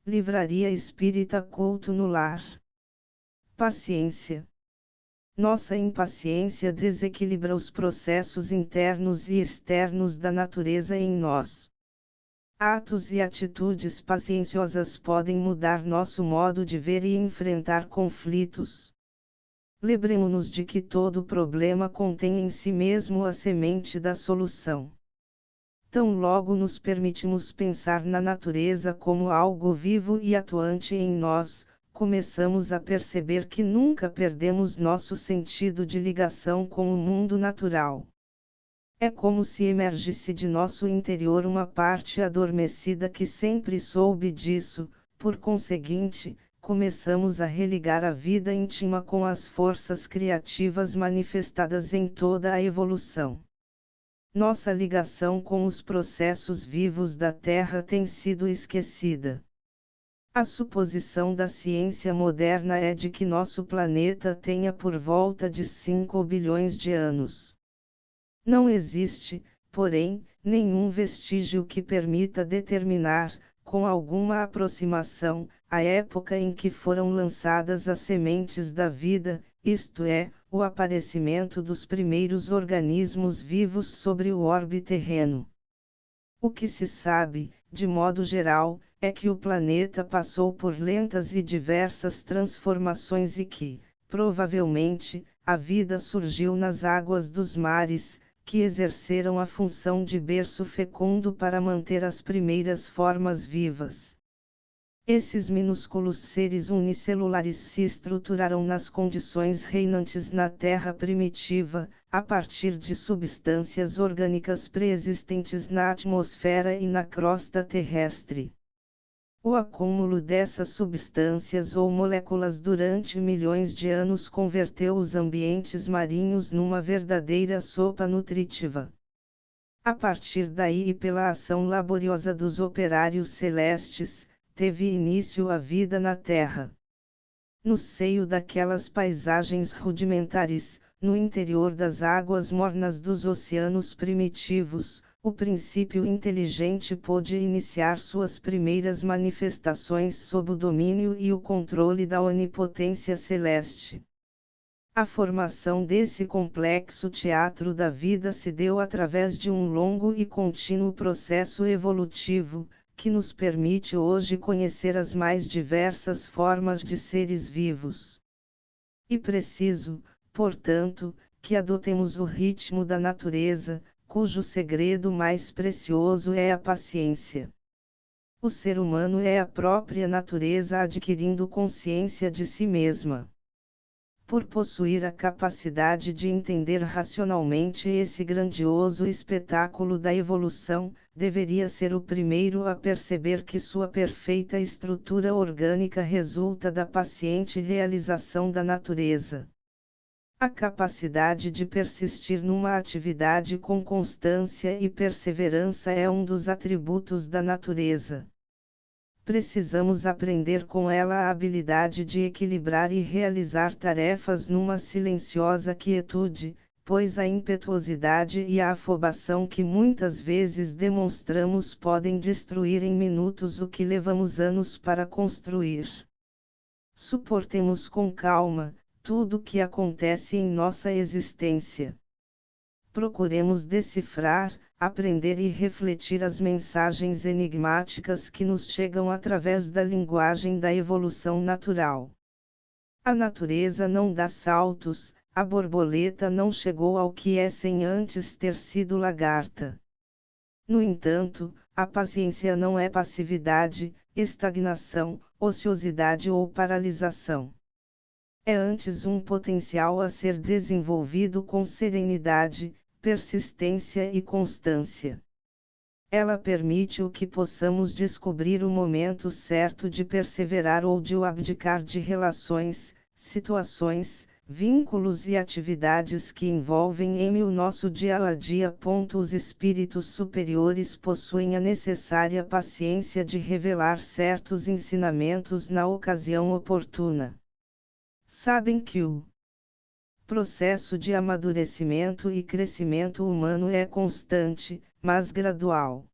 Livraria Espírita Couto no Lar. Paciência. Nossa impaciência desequilibra os processos internos e externos da natureza em nós. Atos e atitudes pacienciosas podem mudar nosso modo de ver e enfrentar conflitos. Lembremo-nos de que todo problema contém em si mesmo a semente da solução. Tão logo nos permitimos pensar na natureza como algo vivo e atuante em nós, começamos a perceber que nunca perdemos nosso sentido de ligação com o mundo natural. É como se emergisse de nosso interior uma parte adormecida que sempre soube disso, por conseguinte, começamos a religar a vida íntima com as forças criativas manifestadas em toda a evolução. Nossa ligação com os processos vivos da Terra tem sido esquecida. A suposição da ciência moderna é de que nosso planeta tenha por volta de 5 bilhões de anos. Não existe, porém, nenhum vestígio que permita determinar, com alguma aproximação, a época em que foram lançadas as sementes da vida, isto é, o aparecimento dos primeiros organismos vivos sobre o orbe terreno. O que se sabe, de modo geral, é que o planeta passou por lentas e diversas transformações e que, provavelmente, a vida surgiu nas águas dos mares, que exerceram a função de berço fecundo para manter as primeiras formas vivas. Esses minúsculos seres unicelulares se estruturaram nas condições reinantes na Terra primitiva, a partir de substâncias orgânicas pré-existentes na atmosfera e na crosta terrestre. O acúmulo dessas substâncias ou moléculas durante milhões de anos converteu os ambientes marinhos numa verdadeira sopa nutritiva. A partir daí e pela ação laboriosa dos operários celestes, teve início a vida na Terra. No seio daquelas paisagens rudimentares, no interior das águas mornas dos oceanos primitivos, o princípio inteligente pôde iniciar suas primeiras manifestações sob o domínio e o controle da onipotência celeste. A formação desse complexo teatro da vida se deu através de um longo e contínuo processo evolutivo, que nos permite hoje conhecer as mais diversas formas de seres vivos. E preciso, portanto, que adotemos o ritmo da natureza, cujo segredo mais precioso é a paciência. O ser humano é a própria natureza adquirindo consciência de si mesma. Por possuir a capacidade de entender racionalmente esse grandioso espetáculo da evolução, deveria ser o primeiro a perceber que sua perfeita estrutura orgânica resulta da paciente realização da natureza. A capacidade de persistir numa atividade com constância e perseverança é um dos atributos da natureza. Precisamos aprender com ela a habilidade de equilibrar e realizar tarefas numa silenciosa quietude, pois a impetuosidade e a afobação que muitas vezes demonstramos podem destruir em minutos o que levamos anos para construir. Suportemos com calma tudo o que acontece em nossa existência. Procuremos decifrar, aprender e refletir as mensagens enigmáticas que nos chegam através da linguagem da evolução natural. A natureza não dá saltos, a borboleta não chegou ao que é sem antes ter sido lagarta. No entanto, a paciência não é passividade, estagnação, ociosidade ou paralisação. É antes um potencial a ser desenvolvido com serenidade, persistência e constância. Ela permite o que possamos descobrir o momento certo de perseverar ou de abdicar de relações, situações, vínculos e atividades que envolvem em o nosso dia a dia. Os espíritos superiores possuem a necessária paciência de revelar certos ensinamentos na ocasião oportuna. Sabem que o processo de amadurecimento e crescimento humano é constante, mas gradual.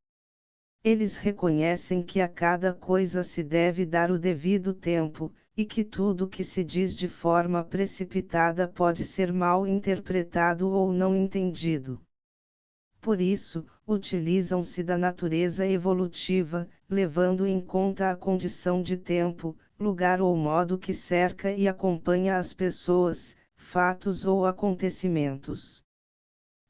Eles reconhecem que a cada coisa se deve dar o devido tempo, e que tudo que se diz de forma precipitada pode ser mal interpretado ou não entendido. Por isso, utilizam-se da natureza evolutiva, levando em conta a condição de tempo, lugar ou modo que cerca e acompanha as pessoas, fatos ou acontecimentos.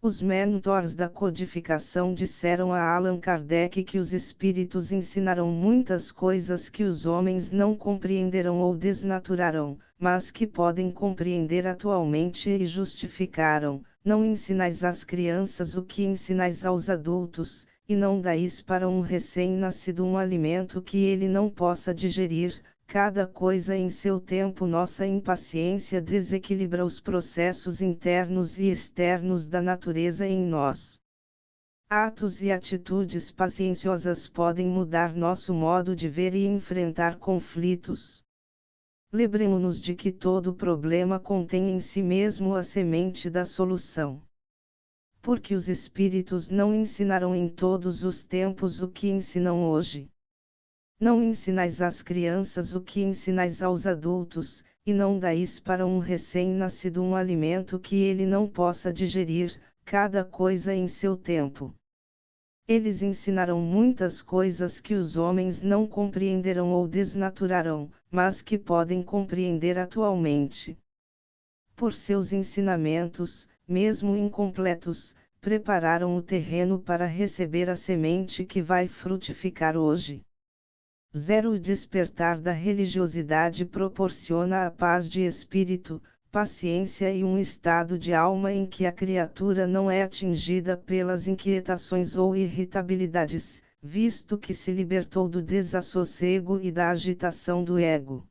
Os mentors da codificação disseram a Allan Kardec que os espíritos ensinarão muitas coisas que os homens não compreenderão ou desnaturarão, mas que podem compreender atualmente e justificaram: não ensinais às crianças o que ensinais aos adultos, e não dais para um recém-nascido um alimento que ele não possa digerir. Cada coisa em seu tempo. Nossa impaciência desequilibra os processos internos e externos da natureza em nós. Atos e atitudes pacienciosas podem mudar nosso modo de ver e enfrentar conflitos. Lembremos-nos de que todo problema contém em si mesmo a semente da solução. Porque os espíritos não ensinaram em todos os tempos o que ensinam hoje. Não ensinais às crianças o que ensinais aos adultos, e não dais para um recém-nascido um alimento que ele não possa digerir, cada coisa em seu tempo. Eles ensinaram muitas coisas que os homens não compreenderão ou desnaturarão, mas que podem compreender atualmente. Por seus ensinamentos, mesmo incompletos, prepararam o terreno para receber a semente que vai frutificar hoje. O despertar da religiosidade proporciona a paz de espírito, paciência e um estado de alma em que a criatura não é atingida pelas inquietações ou irritabilidades, visto que se libertou do desassossego e da agitação do ego.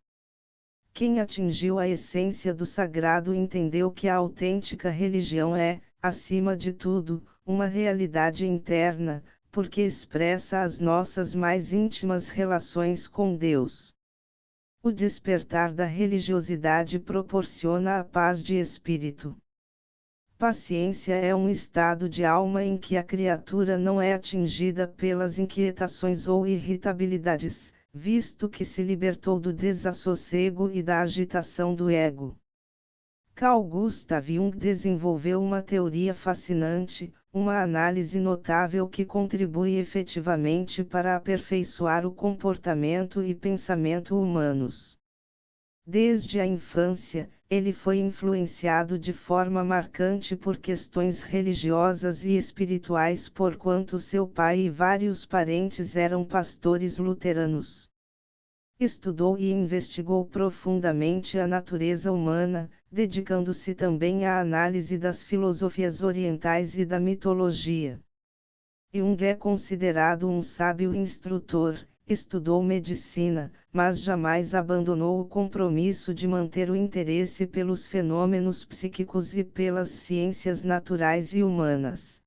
Quem atingiu a essência do sagrado entendeu que a autêntica religião é, acima de tudo, uma realidade interna, porque expressa as nossas mais íntimas relações com Deus. O despertar da religiosidade proporciona a paz de espírito. Paciência é um estado de alma em que a criatura não é atingida pelas inquietações ou irritabilidades, visto que se libertou do desassossego e da agitação do ego. Carl Gustav Jung desenvolveu uma teoria fascinante, uma análise notável que contribui efetivamente para aperfeiçoar o comportamento e pensamento humanos. Desde a infância, ele foi influenciado de forma marcante por questões religiosas e espirituais porquanto seu pai e vários parentes eram pastores luteranos. Estudou e investigou profundamente a natureza humana, dedicando-se também à análise das filosofias orientais e da mitologia. Jung é considerado um sábio instrutor, estudou medicina, mas jamais abandonou o compromisso de manter o interesse pelos fenômenos psíquicos e pelas ciências naturais e humanas.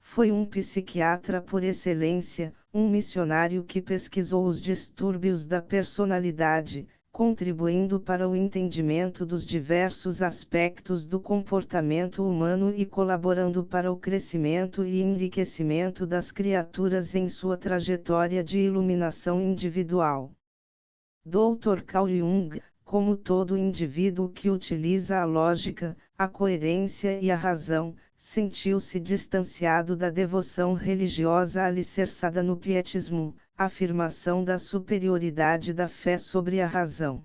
Foi um psiquiatra por excelência, um missionário que pesquisou os distúrbios da personalidade, contribuindo para o entendimento dos diversos aspectos do comportamento humano e colaborando para o crescimento e enriquecimento das criaturas em sua trajetória de iluminação individual. Dr. Carl Jung, como todo indivíduo que utiliza a lógica, a coerência e a razão, sentiu-se distanciado da devoção religiosa alicerçada no pietismo, afirmação da superioridade da fé sobre a razão.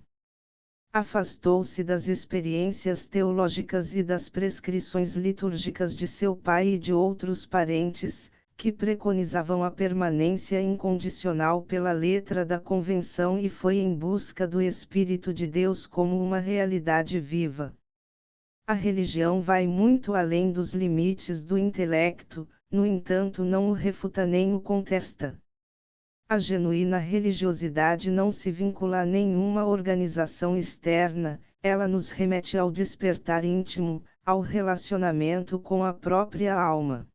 Afastou-se das experiências teológicas e das prescrições litúrgicas de seu pai e de outros parentes, que preconizavam a permanência incondicional pela letra da convenção e foi em busca do Espírito de Deus como uma realidade viva. A religião vai muito além dos limites do intelecto, no entanto não o refuta nem o contesta. A genuína religiosidade não se vincula a nenhuma organização externa, ela nos remete ao despertar íntimo, ao relacionamento com a própria alma.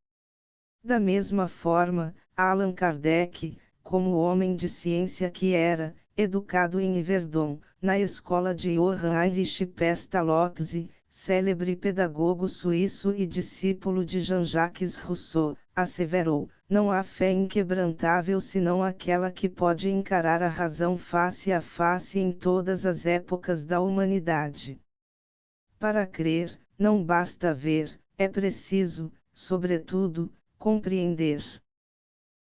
Da mesma forma, Allan Kardec, como homem de ciência que era, educado em Yverdon, na escola de Johann Heinrich Pestalozzi, célebre pedagogo suíço e discípulo de Jean-Jacques Rousseau, asseverou: não há fé inquebrantável senão aquela que pode encarar a razão face a face em todas as épocas da humanidade. Para crer, não basta ver, é preciso, sobretudo, compreender.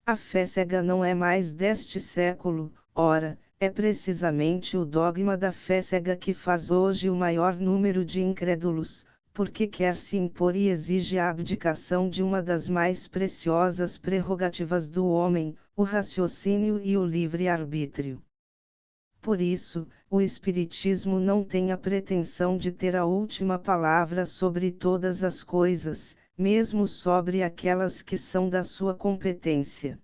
A fé cega não é mais deste século, ora, é precisamente o dogma da fé cega que faz hoje o maior número de incrédulos, porque quer se impor e exige a abdicação de uma das mais preciosas prerrogativas do homem, o raciocínio e o livre-arbítrio. Por isso, o Espiritismo não tem a pretensão de ter a última palavra sobre todas as coisas, mesmo sobre aquelas que são da sua competência.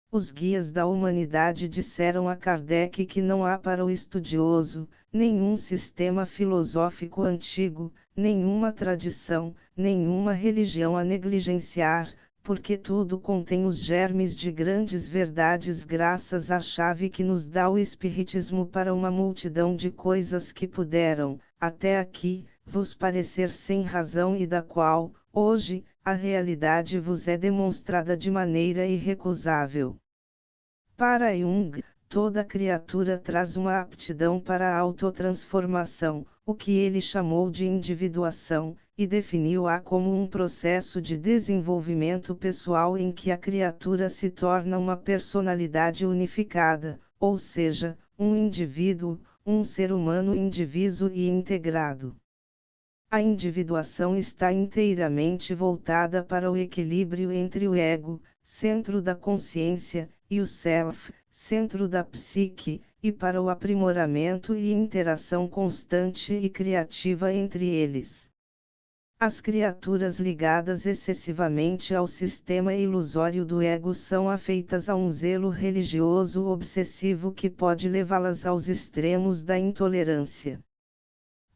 Os guias da humanidade disseram a Kardec que não há para o estudioso, nenhum sistema filosófico antigo, nenhuma tradição, nenhuma religião a negligenciar, porque tudo contém os germes de grandes verdades graças à chave que nos dá o Espiritismo para uma multidão de coisas que puderam, até aqui, vos parecer sem razão e da qual, hoje, a realidade vos é demonstrada de maneira irrecusável. Para Jung, toda criatura traz uma aptidão para a autotransformação, o que ele chamou de individuação, e definiu-a como um processo de desenvolvimento pessoal em que a criatura se torna uma personalidade unificada, ou seja, um indivíduo, um ser humano indiviso e integrado. A individuação está inteiramente voltada para o equilíbrio entre o ego, centro da consciência, e o self, centro da psique, e para o aprimoramento e interação constante e criativa entre eles. As criaturas ligadas excessivamente ao sistema ilusório do ego são afeitas a um zelo religioso obsessivo que pode levá-las aos extremos da intolerância.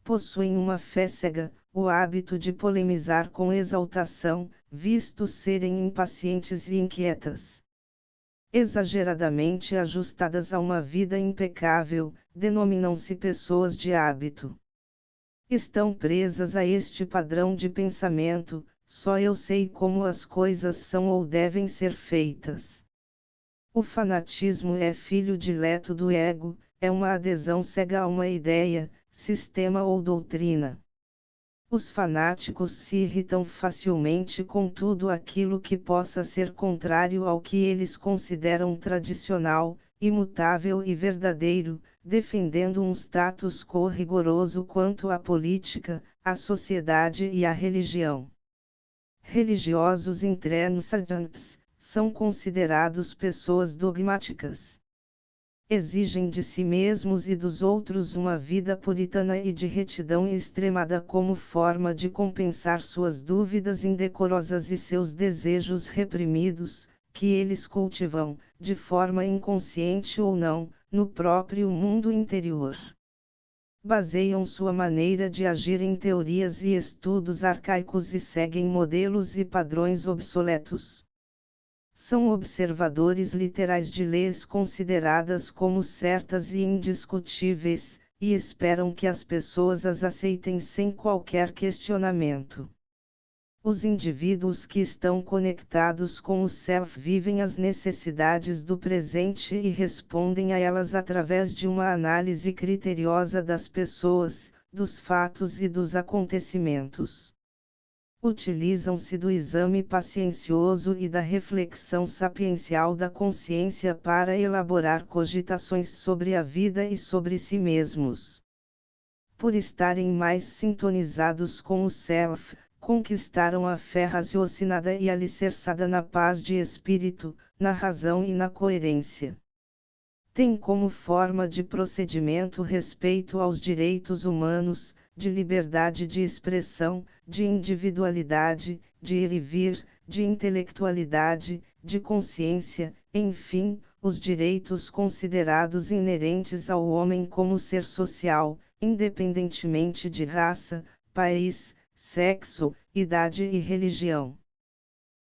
Possuem uma fé cega, o hábito de polemizar com exaltação, visto serem impacientes e inquietas. Exageradamente ajustadas a uma vida impecável, denominam-se pessoas de hábito. Estão presas a este padrão de pensamento, só eu sei como as coisas são ou devem ser feitas. O fanatismo é filho dileto do ego, é uma adesão cega a uma ideia, sistema ou doutrina. Os fanáticos se irritam facilmente com tudo aquilo que possa ser contrário ao que eles consideram tradicional, imutável e verdadeiro, defendendo um status quo rigoroso quanto à política, à sociedade e à religião. Religiosos intransigentes são considerados pessoas dogmáticas. Exigem de si mesmos e dos outros uma vida puritana e de retidão extremada como forma de compensar suas dúvidas indecorosas e seus desejos reprimidos, que eles cultivam, de forma inconsciente ou não, no próprio mundo interior. Baseiam sua maneira de agir em teorias e estudos arcaicos e seguem modelos e padrões obsoletos. São observadores literais de leis consideradas como certas e indiscutíveis, e esperam que as pessoas as aceitem sem qualquer questionamento. Os indivíduos que estão conectados com o self vivem as necessidades do presente e respondem a elas através de uma análise criteriosa das pessoas, dos fatos e dos acontecimentos. Utilizam-se do exame paciencioso e da reflexão sapiencial da consciência para elaborar cogitações sobre a vida e sobre si mesmos. Por estarem mais sintonizados com o self, conquistaram a fé raciocinada e alicerçada na paz de espírito, na razão e na coerência. Tem como forma de procedimento respeito aos direitos humanos, de liberdade de expressão, de individualidade, de ir e vir, de intelectualidade, de consciência, enfim, os direitos considerados inerentes ao homem como ser social, independentemente de raça, país, sexo, idade e religião.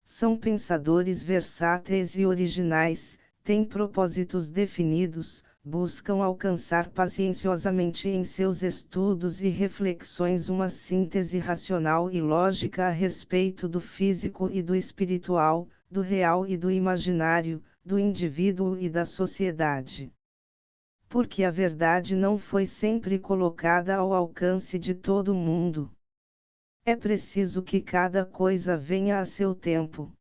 São pensadores versáteis e originais, têm propósitos definidos, buscam alcançar pacienciosamente em seus estudos e reflexões uma síntese racional e lógica a respeito do físico e do espiritual, do real e do imaginário, do indivíduo e da sociedade. Porque a verdade não foi sempre colocada ao alcance de todo mundo. É preciso que cada coisa venha a seu tempo.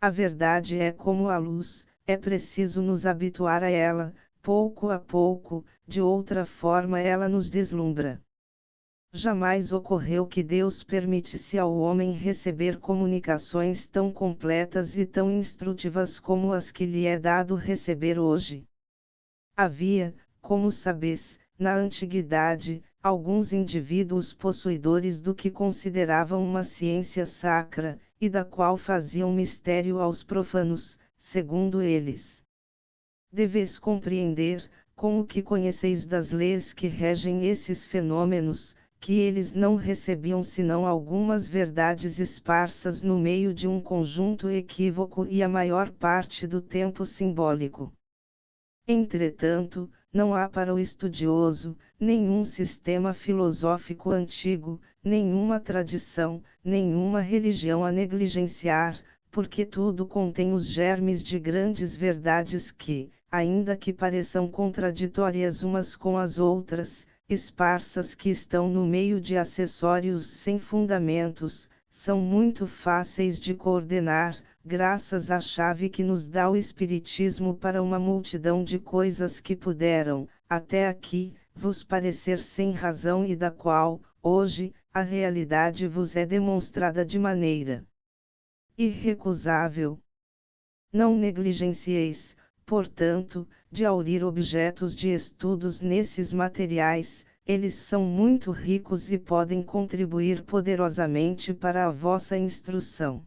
A verdade é como a luz, é preciso nos habituar a ela, pouco a pouco, de outra forma ela nos deslumbra. Jamais ocorreu que Deus permitisse ao homem receber comunicações tão completas e tão instrutivas como as que lhe é dado receber hoje. Havia, como sabes, na antiguidade, alguns indivíduos possuidores do que consideravam uma ciência sacra, e da qual faziam mistério aos profanos, segundo eles. Deveis compreender, com o que conheceis das leis que regem esses fenômenos, que eles não recebiam senão algumas verdades esparsas no meio de um conjunto equívoco e a maior parte do tempo simbólico. Entretanto, não há para o estudioso, nenhum sistema filosófico antigo, nenhuma tradição, nenhuma religião a negligenciar, porque tudo contém os germes de grandes verdades que, ainda que pareçam contraditórias umas com as outras, esparsas que estão no meio de acessórios sem fundamentos, são muito fáceis de coordenar, graças à chave que nos dá o Espiritismo para uma multidão de coisas que puderam, até aqui, vos parecer sem razão e da qual, hoje, a realidade vos é demonstrada de maneira irrecusável. Não negligencieis, portanto, de aurir objetos de estudos nesses materiais, eles são muito ricos e podem contribuir poderosamente para a vossa instrução.